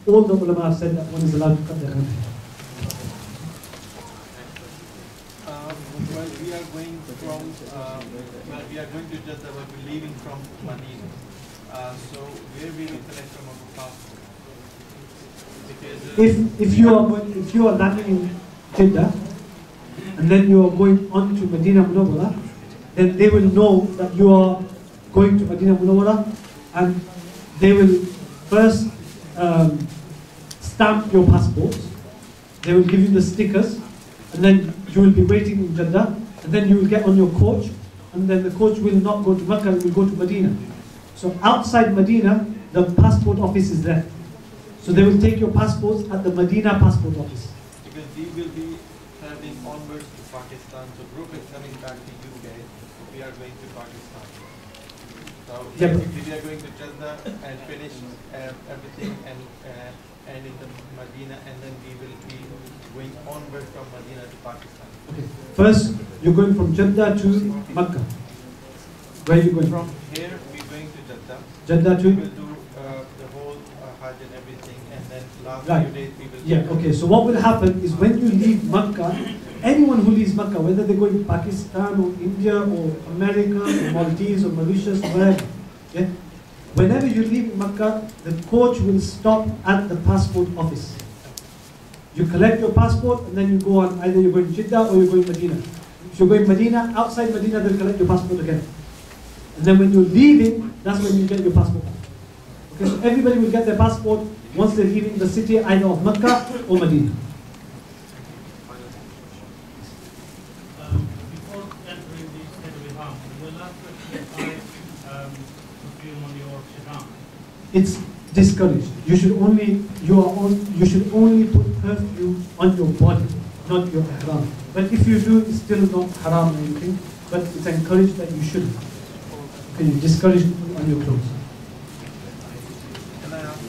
all the ulama have said that one is allowed to cut their hair. Well, we are going to Jeddah, but we're leaving from Medina. So where we will collect from our passport? Because If you are landing in Jeddah and then you are going on to Medina Munawwara, then they will know that you are going to Medina Munawwara, and they will first stamp your passports. They will give you the stickers, and then you will be waiting in Jeddah, and then you will get on your coach, and then the coach will not go to Mecca, it will go to Medina. So outside Medina, the passport office is there. So they will take your passports at the Medina passport office. Because we will be traveling onwards to Pakistan, so group is coming back to UK, we are going to Pakistan. So Yeah, basically we are going to Jeddah and finish everything and in the Medina, and then we will be going onward from Medina to Pakistan. Okay. First, you're going from Jeddah to Mecca. Where are you going? From here, we're going to Jeddah. Jeddah We to? will do the whole Hajj and everything, and then last Right. few days we will. Yeah, okay. So what will happen is when you leave Mecca, anyone who leaves Mecca, whether they go to Pakistan or India or America or Maldives or Mauritius or wherever, yeah, whenever you leave Mecca, the coach will stop at the passport office. You collect your passport and then you go on, either you're going to Jeddah or you're going to Medina. If you're going Medina, outside Medina, they'll collect your passport again. And then when you're leaving, that's when you get your passport. Okay, so everybody will get their passport once they're leaving the city, either of Mecca or Medina. Before entering the state of Ihram, you're allowed to apply perfume on your ihram. It's discouraged. You should only put perfume on your body, not your ihram. But if you do, it's still not haram or anything. But it's encouraged that you shouldn't. Okay, you discourage it on your clothes. Can I ask you?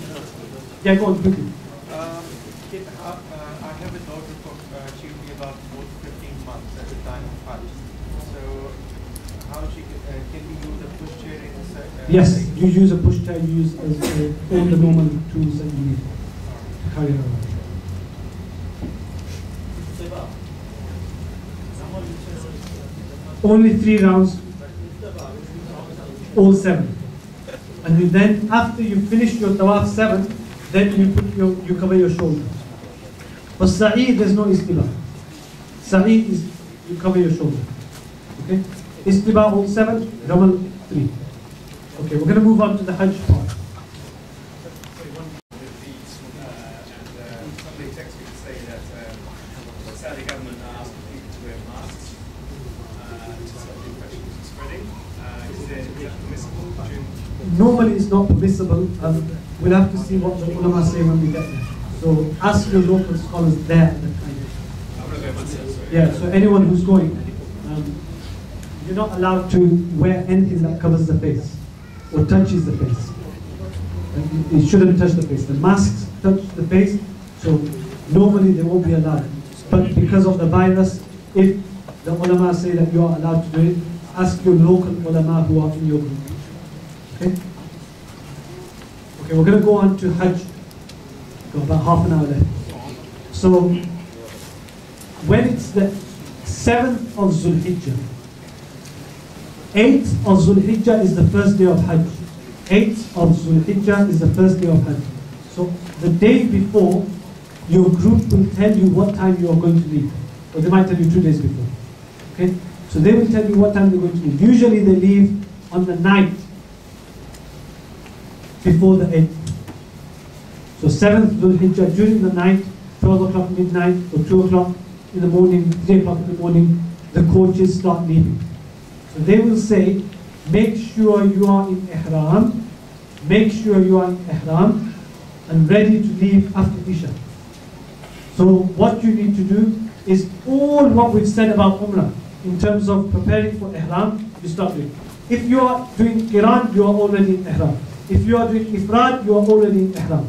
Yeah, go on quickly. I have a daughter she will be about 15 months at the time of Hajj. So how can we use a pushchair inside? Yes, you use a pushchair. You use all the normal tools that you need to carry around. Only 3 rounds, all 7. And then after you finish your tawaf 7, then you cover your shoulders. For sa'i, there's no istiba. Sa'i is you cover your shoulder. Okay? Istiba all 7, ramal 3. Okay, we're going to move on to the Hajj part. Normally it's not permissible. We'll have to see what the ulama say when we get there. So ask your local scholars there at the time. Yeah, so anyone who's going, you're not allowed to wear anything that covers the face or touches the face. It shouldn't touch the face. The masks touch the face, so normally they won't be allowed. But because of the virus, if the ulama say that you are allowed to do it, ask your local ulama who are in your group. Okay? Okay, we're going to go on to Hajj. Got about half an hour left. So, when it's the 7th of Zulhijjah, 8th of Zulhijjah is the first day of Hajj. 8th of Zulhijjah is the first day of Hajj. So, the day before, your group will tell you what time you are going to leave. Or they might tell you 2 days before. Okay? So they will tell you what time they're going to leave. Usually they leave on the night before the 8th. So 7th Dhul Hijjah, during the night, 12 o'clock midnight, or 2 o'clock in the morning, 3 o'clock in the morning, the coaches start leaving. So they will say, make sure you are in Ihram, make sure you are in Ihram, and ready to leave after Isha. So what you need to do is all what we've said about Umrah, in terms of preparing for Ihram, you start doing. If you are doing Qiran, you are already in Ihram. If you are doing Ifrad, you are already in Ihram.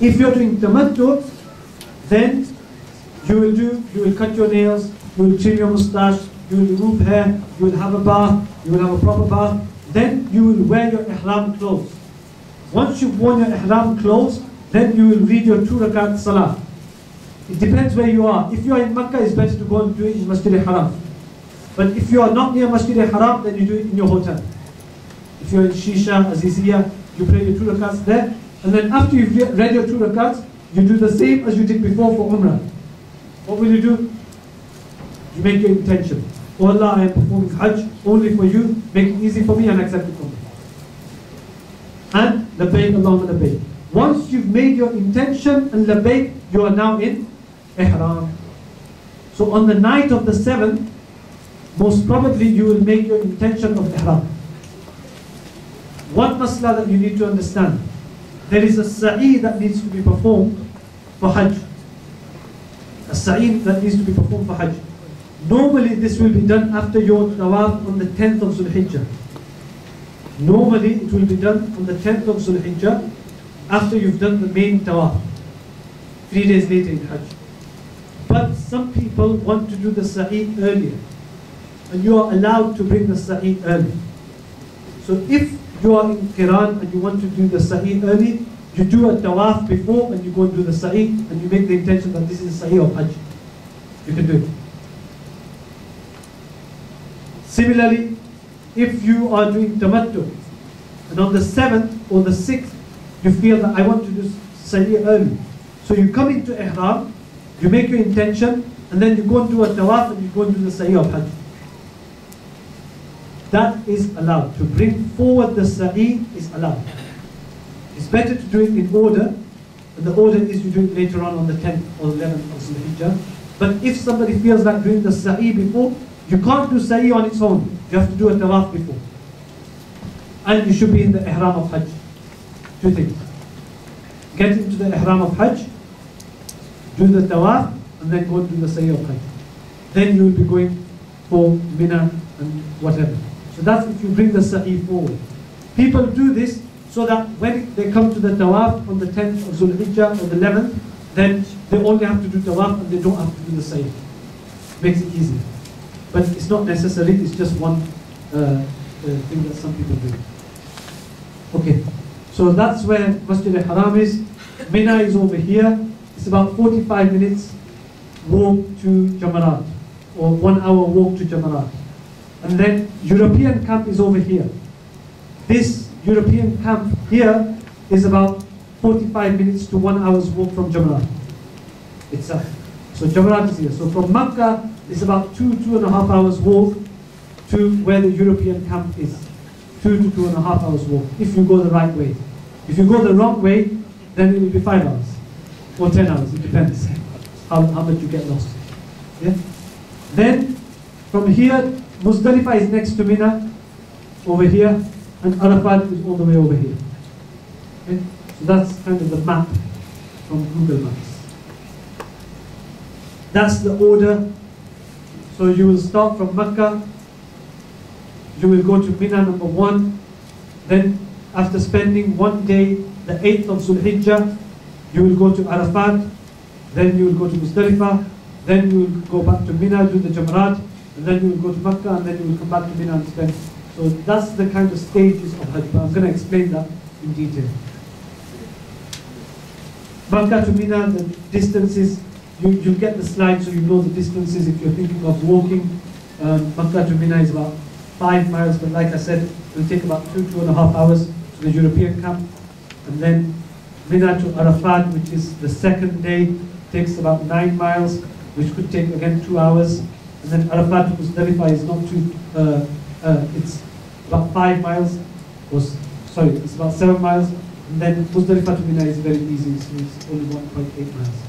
If you are doing Tamattu, then you will cut your nails, you will trim your moustache, you will remove hair, you will have a bath, you will have a proper bath, then you will wear your Ihram clothes. Once you've worn your ihram clothes, then you will read your 2 rakat salah. It depends where you are. If you are in Makkah, it's better to go and do it in Masjid al-Haram. But if you are not near Masjid al-Haram, then you do it in your hotel. If you're in Shisha, Aziziyah, you pray your 2 rakats there. And then after you've read your 2 rakats, you do the same as you did before for Umrah. What will you do? You make your intention. Oh Allah, I am performing Hajj only for you. Make it easy for me and accept it from me. And labbaik Allahumma labbaik. Once you've made your intention and labbaik, you are now in ihram. So on the night of the 7th, most probably you will make your intention of ihram. One masla that you need to understand. There is a sa'i that needs to be performed for Hajj. A sa'i that needs to be performed for Hajj. Normally this will be done after your tawaf on the 10th of Zulhijjah. Normally it will be done on the 10th of Zulhijjah after you've done the main tawaf. 3 days later in Hajj. But some people want to do the sa'i earlier. And you are allowed to bring the sa'i early. So if you are in Qiran and you want to do the sa'i early, you do a tawaf before and you go and do the sa'i and you make the intention that this is sa'i of Hajj. You can do it. Similarly, if you are doing tamattu and on the 7th or the 6th you feel that I want to do sa'i early, so you come into ihram, you make your intention, and then you go and do a tawaf and you go and do the sa'i of Hajj. That is allowed. To bring forward the sa'i is allowed. It's better to do it in order, and the order is you do it later on the 10th or 11th of Zulhijjah. But if somebody feels like doing the sa'i before, you can't do sa'i on its own. You have to do a tawaf before. And you should be in the ihram of Hajj. 2 things. Get into the ihram of Hajj, do the tawaf, and then go and do the sa'i of Hajj. Then you will be going for Mina and whatever. So that's if you bring the sa'i forward. People do this so that when they come to the tawaf on the 10th of Zulhijjah or the 11th, then they only have to do tawaf and they don't have to do the sa'i. Makes it easy. But it's not necessary, it's just one thing that some people do. Okay, so that's where Masjid al-Haram is. Mina is over here. It's about 45 minutes walk to Jamarat, or 1 hour walk to Jamarat. And then European camp is over here. This European camp here is about 45 minutes to 1 hour's walk from Jamarat itself. So Jamarat is here. So from Makkah, it's about 2.5 hours walk to where the European camp is. 2 to 2.5 hours walk, if you go the right way. If you go the wrong way, then it will be 5 hours. Or 10 hours, it depends how much you get lost. Yeah? Then, from here, Muzdalifah is next to Mina, over here, and Arafat is all the way over here. Okay? So that's kind of the map from Google Maps. That's the order. So you will start from Makkah, you will go to Mina number 1, then after spending 1 day, the 8th of Zulhijjah, you will go to Arafat, then you will go to Muzdalifah, then you will go back to Mina, do the Jamarat, and then you will go to Makkah, and then you will come back to Mina and spend. So that's the kind of stages of Hajj, but I'm going to explain that in detail. Makkah to Mina, the distances, you'll get the slide so you know the distances if you're thinking of walking. Makkah to Mina is about 5 miles, but like I said, it will take about 2.5 hours to the European camp. And then Mina to Arafat, which is the 2nd day, takes about 9 miles, which could take again 2 hours. And then Arafat to Muzdalifah is not too, it's about 5 miles, it's about 7 miles. And then Muzdalifah to Mina is very easy, it's only 1.8 miles.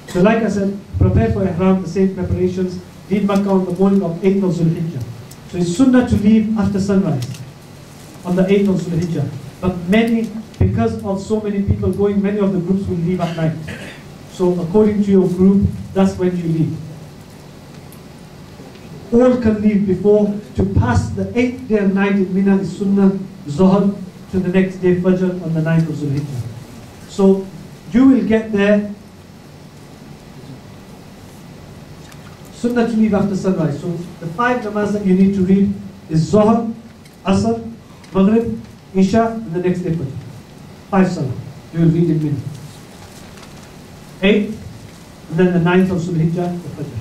So like I said, prepare for Ihram, the same preparations. Leave Makkah on the morning of 8th of Zulhijjah. So it's sunnah to leave after sunrise on the 8th of Zulhijjah. But many, because of so many people going, many of the groups will leave at night. So according to your group, that's when you leave. All can leave before. To pass the 8th day and night in Mina is sunnah, Zohar, to the next day, Fajr, on the 9th of Zulhijjah. So you will get there. Sunnah to leave after sunrise. So the 5 namaz that you need to read is Zohar, Asr, Maghrib, Isha, and the next day Fajr. 5 salah you will read in Mina. 8th, and then the 9th of Zulhijjah, the Fajr.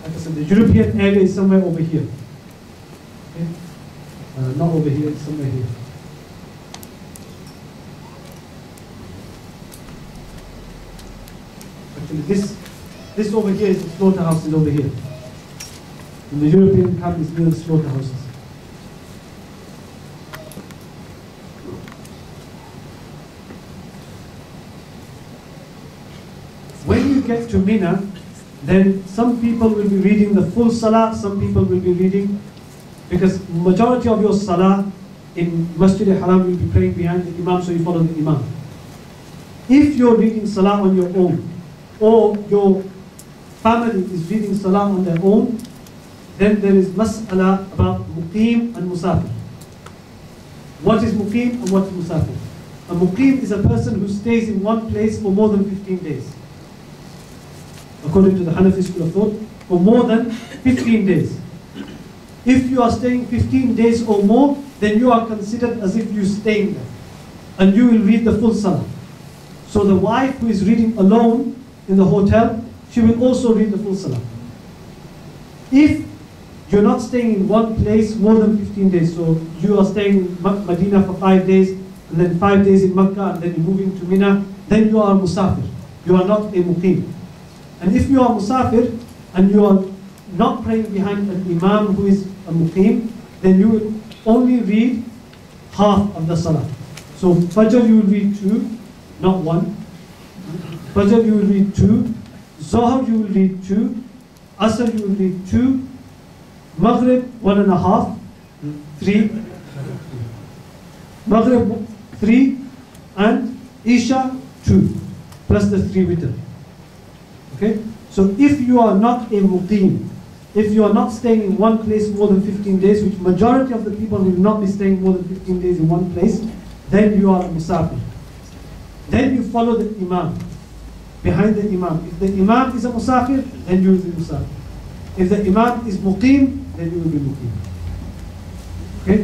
Like I said, the European area is somewhere over here. Okay? Not over here, it's somewhere here. Actually, this over here is the slaughterhouse is over here. And the European camp is near the slaughterhouses. When you get to Mina, then some people will be reading the full salah, some people will be reading, because majority of your salah in Masjid al-Haram will be praying behind the Imam, so you follow the Imam. If you're reading salah on your own, or your family is reading salah on their own, then there is mas'ala about muqim and musafir. What is muqim and what is musafir? A muqim is a person who stays in one place for more than 15 days. According to the Hanafi school of thought, for more than 15 days. If you are staying 15 days or more, then you are considered as if you're staying there. And you will read the full salah. So the wife who is reading alone in the hotel, she will also read the full salah. If you're not staying in one place more than 15 days, so you are staying in Medina for 5 days, and then 5 days in Makkah, and then you're moving to Mina, then you are a musafir. You are not a muqim. And if you are musafir, and you are not praying behind an imam who is a muqim, then you will only read half of the salah. So Fajr you will read 2, not 1. Fajr you will read 2. Zohar you will read 2. Asr you will read 2. Maghrib 1.5. 3. Maghrib 3. And Isha 2. Plus the 3 witr. Okay? So if you are not a muqim, if you are not staying in one place more than 15 days, which majority of the people will not be staying more than 15 days in one place, then you are a musafir. Then you follow the imam, behind the imam. If the imam is a musafir, then you will be musafir. If the imam is muqim, then you will be muqim. Okay?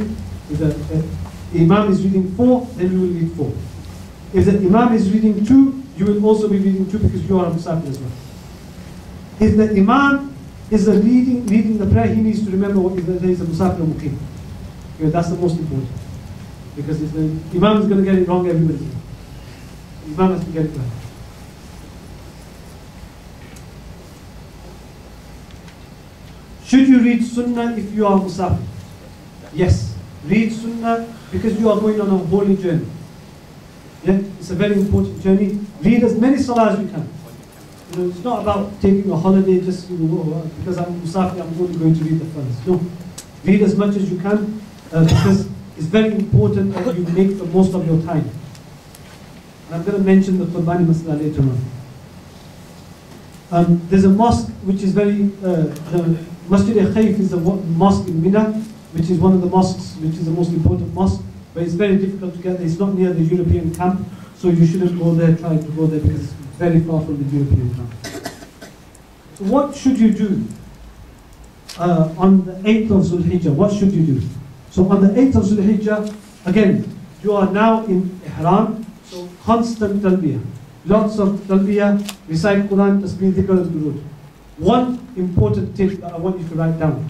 If the imam is reading 4, then you will read 4. If the imam is reading 2, you will also be reading 2 because you are a musafir as well. If the imam is reading the prayer, he needs to remember if there is a musafir or muqim. Okay, that's the most important. Because if the imam is going to get it wrong, everybody's wrong. The imam has to get it right. Should you read sunnah if you are musafir? Yes. Read sunnah because you are going on a holy journey. Yeah? It's a very important journey. Read as many salah as you can. You know, it's not about taking a holiday just because I'm musafir, I'm only going to read the first. No. Read as much as you can because it's very important that you make the most of your time. And I'm going to mention the Qurbani Masala later on. There's a mosque which is very, the Masjid al-Khayf is the mosque in Mina, which is one of the mosques, which is the most important mosque, but it's very difficult to get there. It's not near the European camp, so you shouldn't go there, try to go there because it's very far from the European camp. So what should you do on the 8th of Zulhijjah? What should you do? So on the 8th of Zulhijjah, again, you are now in Ihram, so constant talbiyah. Lots of talbiyah, recite Quran, tasbih, dhikr, and durud. One important tip that I want you to write down.